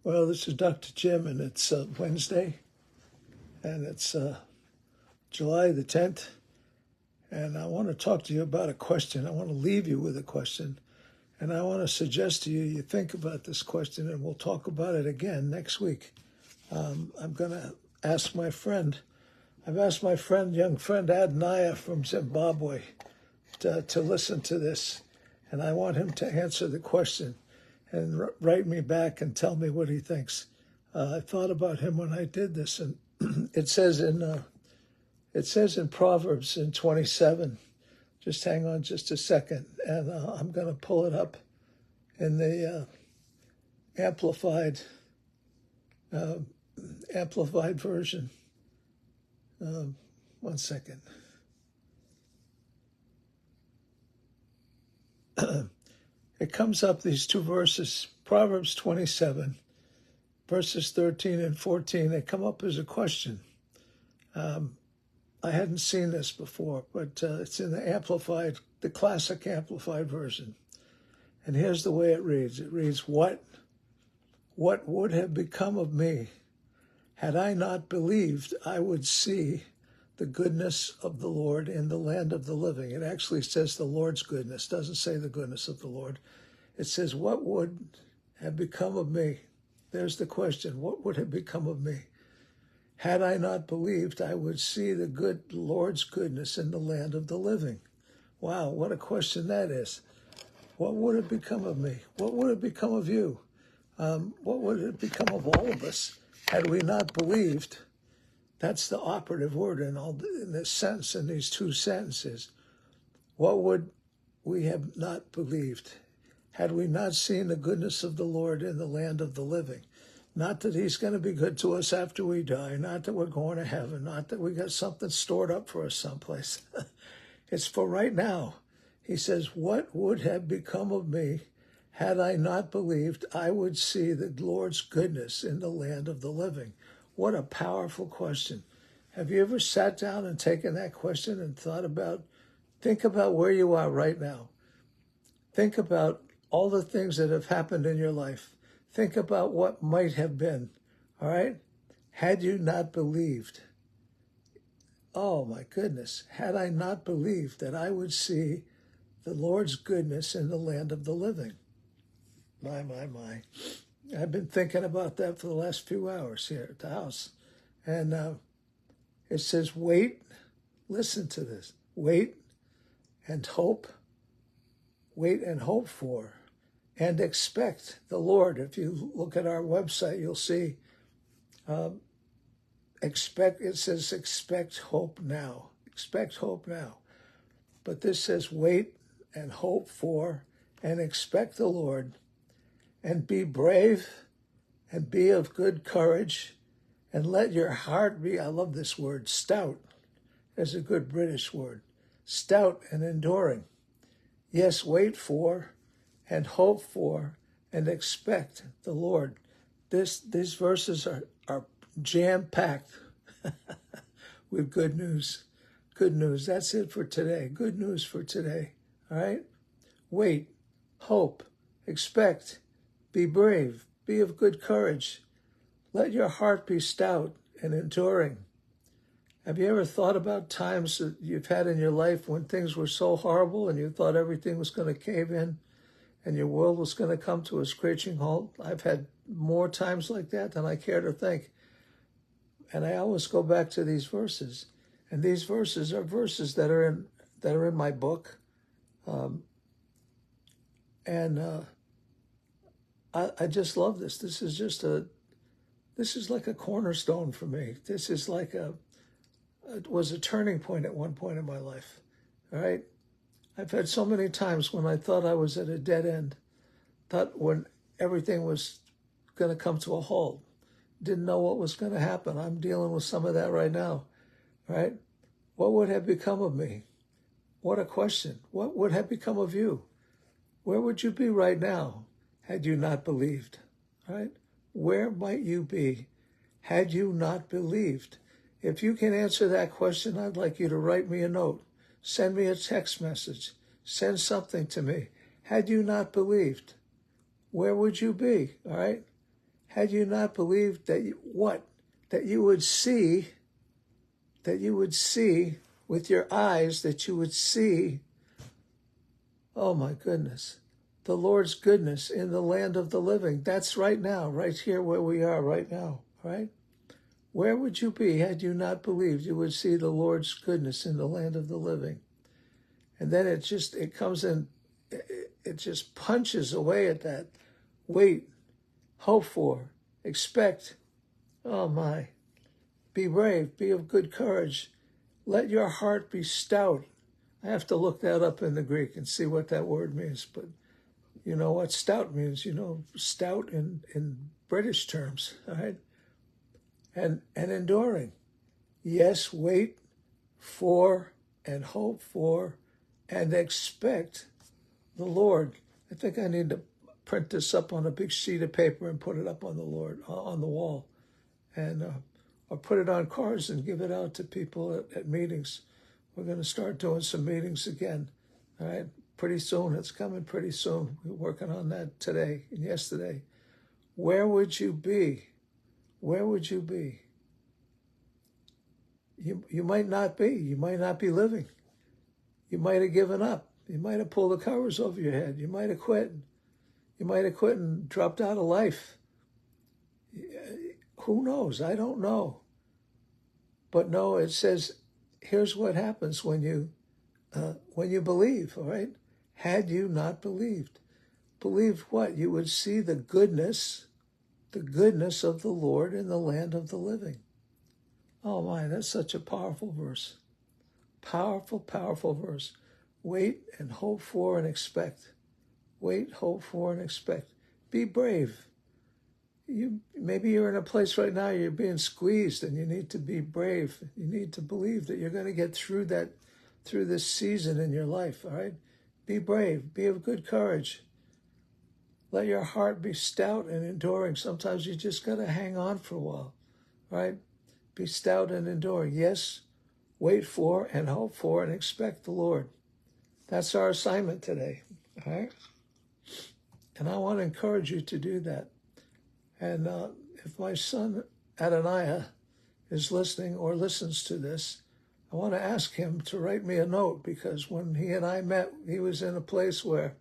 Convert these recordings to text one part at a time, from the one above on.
Well, this is Dr. Jim, and it's Wednesday, and it's July the 10th, and I want to talk to you about a question. I want to leave you with a question, and I want to suggest to you, you think about this question, and we'll talk about it again next week. I'm going to ask my friend, young friend Adnaya from Zimbabwe, to listen to this, and I want him to answer the question and write me back and tell me what he thinks. I thought about him when I did this, and it says in Proverbs in 27. Just hang on just a second, and I'm going to pull it up in the amplified version. 1 second. It comes up, these two verses, Proverbs 27, verses 13 and 14, they come up as a question. I hadn't seen this before, but it's in the classic Amplified version. And here's the way it reads. It reads, What would have become of me had I not believed I would see the goodness of the Lord in the land of the living? It actually says the Lord's goodness, doesn't say the goodness of the Lord. It says, what would have become of me? There's the question. What would have become of me had I not believed I would see the good Lord's goodness in the land of the living? Wow, what a question that is. What would have become of me? What would have become of you? What would have become of all of us had we not believed? That's the operative word in this sentence, in these two sentences. What would we have not believed had we not seen the goodness of the Lord in the land of the living? Not that he's going to be good to us after we die, not that we're going to heaven, not that we got something stored up for us someplace. It's for right now. He says, what would have become of me had I not believed I would see the Lord's goodness in the land of the living? What a powerful question. Have you ever sat down and taken that question and think about where you are right now. Think about all the things that have happened in your life. Think about what might have been, all right? Had you not believed, oh my goodness, had I not believed that I would see the Lord's goodness in the land of the living? My. I've been thinking about that for the last few hours here at the house. And it says, wait, listen to this, wait and hope for, and expect the Lord. If you look at our website, you'll see it says expect hope now. Expect hope now. But this says wait and hope for and expect the Lord, and be brave and be of good courage, and let your heart be, I love this word, stout. There's a good British word. Stout and enduring. Yes, wait for and hope for and expect the Lord. These verses are jam-packed with good news. Good news. That's it for today. Good news for today. All right? Wait, hope, expect, be brave, be of good courage. Let your heart be stout and enduring. Have you ever thought about times that you've had in your life when things were so horrible and you thought everything was going to cave in and your world was going to come to a screeching halt? I've had more times like that than I care to think. And I always go back to these verses. And these verses are verses that are in my book. I just love this. This is like a cornerstone for me. This is like it was a turning point at one point in my life. All right. I've had so many times when I thought I was at a dead end, thought when everything was going to come to a halt, didn't know what was going to happen. I'm dealing with some of that right now. Right. What would have become of me? What a question. What would have become of you? Where would you be right now had you not believed? Right? Where might you be had you not believed? If you can answer that question, I'd like you to write me a note. Send me a text message. Send something to me. Had you not believed, where would you be? All right? had you not believed that that you would see with your eyes, that you would see, oh my goodness, the Lord's goodness in the land of the living. That's right now, right here where we are right now, right? Where would you be had you not believed you would see the Lord's goodness in the land of the living? And then it comes in, it just punches away at that. Wait, hope for, expect. Oh my. Be brave, be of good courage. Let your heart be stout. I have to look that up in the Greek and see what that word means. But you know what stout means, stout in British terms, all right? And enduring. Yes, wait for and hope for and expect the Lord. I think I need to print this up on a big sheet of paper and put it up on the wall, and or put it on cards and give it out to people at meetings. We're going to start doing some meetings again. All right, pretty soon. It's coming pretty soon. We're working on that today and yesterday. Where would you be? Where would you be? You might not be. You might not be living. You might have given up. You might have pulled the covers over your head. You might have quit. You might have quit and dropped out of life. Who knows? I don't know. But no, it says, here's what happens when you believe, all right? Had you not believed. Believed what? You would see the goodness of the Lord in the land of the living. Oh my, that's such a powerful verse. Powerful, powerful verse. Wait and hope for and expect. Wait, hope for and expect. Be brave. Maybe you're in a place right now you're being squeezed and you need to be brave. You need to believe that you're going to get through this season in your life, all right? Be brave. Be of good courage. Let your heart be stout and enduring. Sometimes you just got to hang on for a while, right? Be stout and enduring. Yes, wait for and hope for and expect the Lord. That's our assignment today, all right? And I want to encourage you to do that. And if my son Adoniah is listening or listens to this, I want to ask him to write me a note, because when he and I met, he was in a place where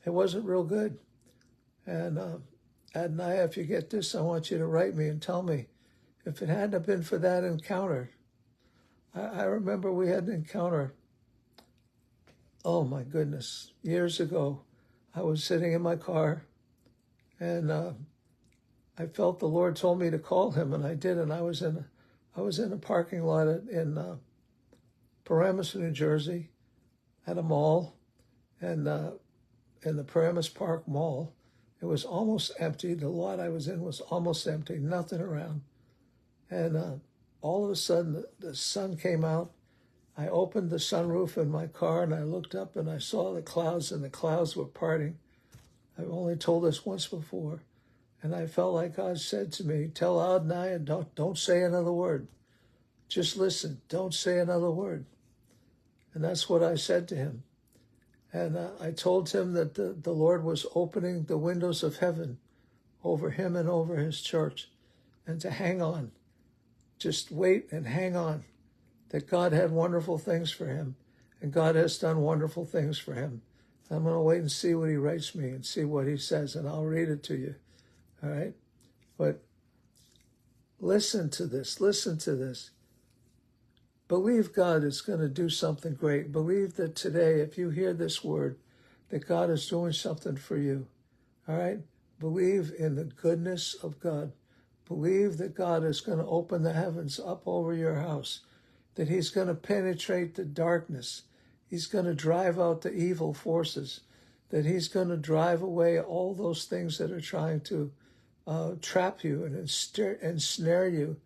it wasn't real good. And Adoniah, if you get this, I want you to write me and tell me, if it hadn't have been for that encounter. I remember we had an encounter, oh my goodness, years ago. I was sitting in my car, and I felt the Lord told me to call him, and I did. And I was in a parking lot in Paramus, New Jersey, at a mall, and in the Paramus Park Mall. It was almost empty. The lot I was in was almost empty, nothing around. And all of a sudden, the sun came out. I opened the sunroof in my car, and I looked up, and I saw the clouds, and the clouds were parting. I've only told this once before. And I felt like God said to me, tell Adonai, don't say another word. Just listen. Don't say another word. And that's what I said to him. And I told him that the Lord was opening the windows of heaven over him and over his church, and to hang on. Just wait and hang on. That God had wonderful things for him, and God has done wonderful things for him. I'm going to wait and see what he writes me and see what he says, and I'll read it to you. All right? But listen to this. Listen to this. Believe God is going to do something great. Believe that today, if you hear this word, that God is doing something for you. All right? Believe in the goodness of God. Believe that God is going to open the heavens up over your house, that he's going to penetrate the darkness. He's going to drive out the evil forces, that he's going to drive away all those things that are trying to trap you and ensnare you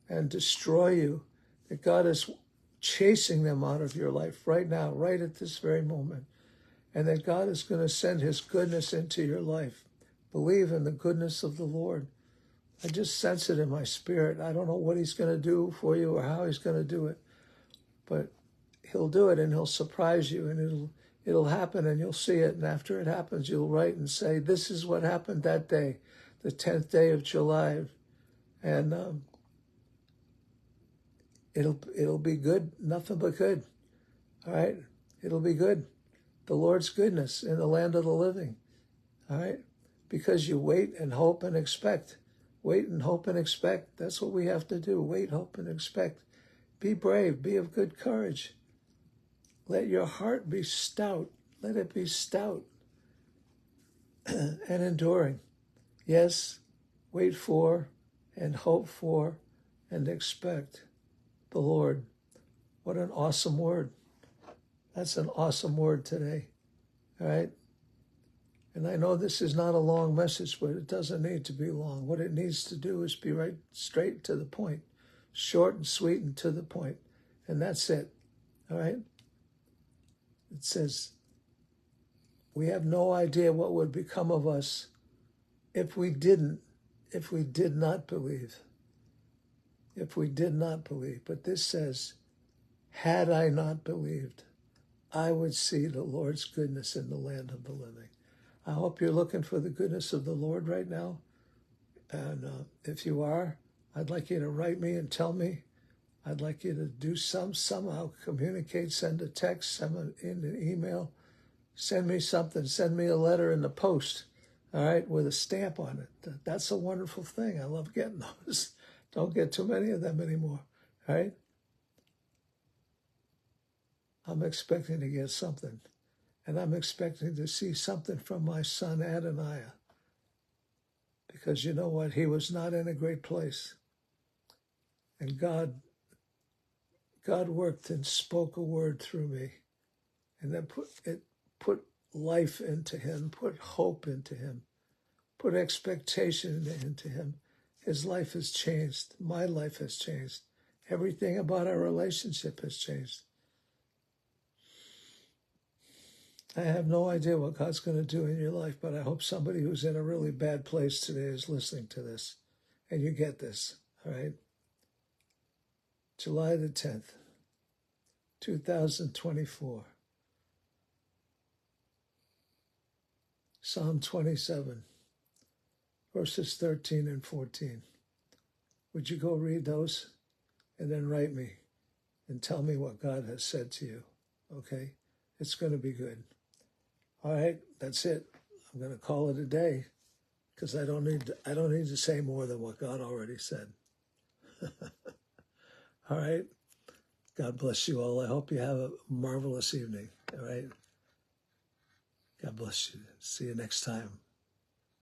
and destroy you, that God is chasing them out of your life right now, right at this very moment, and that God is going to send his goodness into your life. Believe in the goodness of the Lord. I just sense it in my spirit. I don't know what he's going to do for you or how he's going to do it, but he'll do it, and he'll surprise you, and it'll happen, and you'll see it. And after it happens, you'll write and say, this is what happened that day. the 10th day of July, and it'll be good, nothing but good. All right, it'll be good. The Lord's goodness in the land of the living. All right, because you wait and hope and expect. Wait and hope and expect. That's what we have to do. Wait, hope, and expect. Be brave. Be of good courage. Let your heart be stout. Let it be stout and enduring. Yes, wait for and hope for and expect the Lord. What an awesome word. That's an awesome word today. All right? And I know this is not a long message, but it doesn't need to be long. What it needs to do is be right straight to the point, short and sweet and to the point. And that's it. All right? It says, we have no idea what would become of us if we did not believe. If we did not believe. But this says, had I not believed, I would see the Lord's goodness in the land of the living. I hope you're looking for the goodness of the Lord right now. And if you are, I'd like you to write me and tell me. I'd like you to do somehow communicate, send a text, send an email, send me something, send me a letter in the post, all right, with a stamp on it. That's a wonderful thing. I love getting those. Don't get too many of them anymore, all right? I'm expecting to get something. And I'm expecting to see something from my son Adoniah. Because you know what? He was not in a great place. And God worked and spoke a word through me. And then put life into him, put hope into him, put expectation into him. His life has changed. My life has changed. Everything about our relationship has changed. I have no idea what God's going to do in your life, but I hope somebody who's in a really bad place today is listening to this, and you get this, all right? July the 10th, 2024. Psalm 27, verses 13 and 14. Would you go read those and then write me and tell me what God has said to you, okay? It's going to be good. All right, that's it. I'm going to call it a day because I don't need to say more than what God already said. All right. God bless you all. I hope you have a marvelous evening. All right. God bless you. See you next time.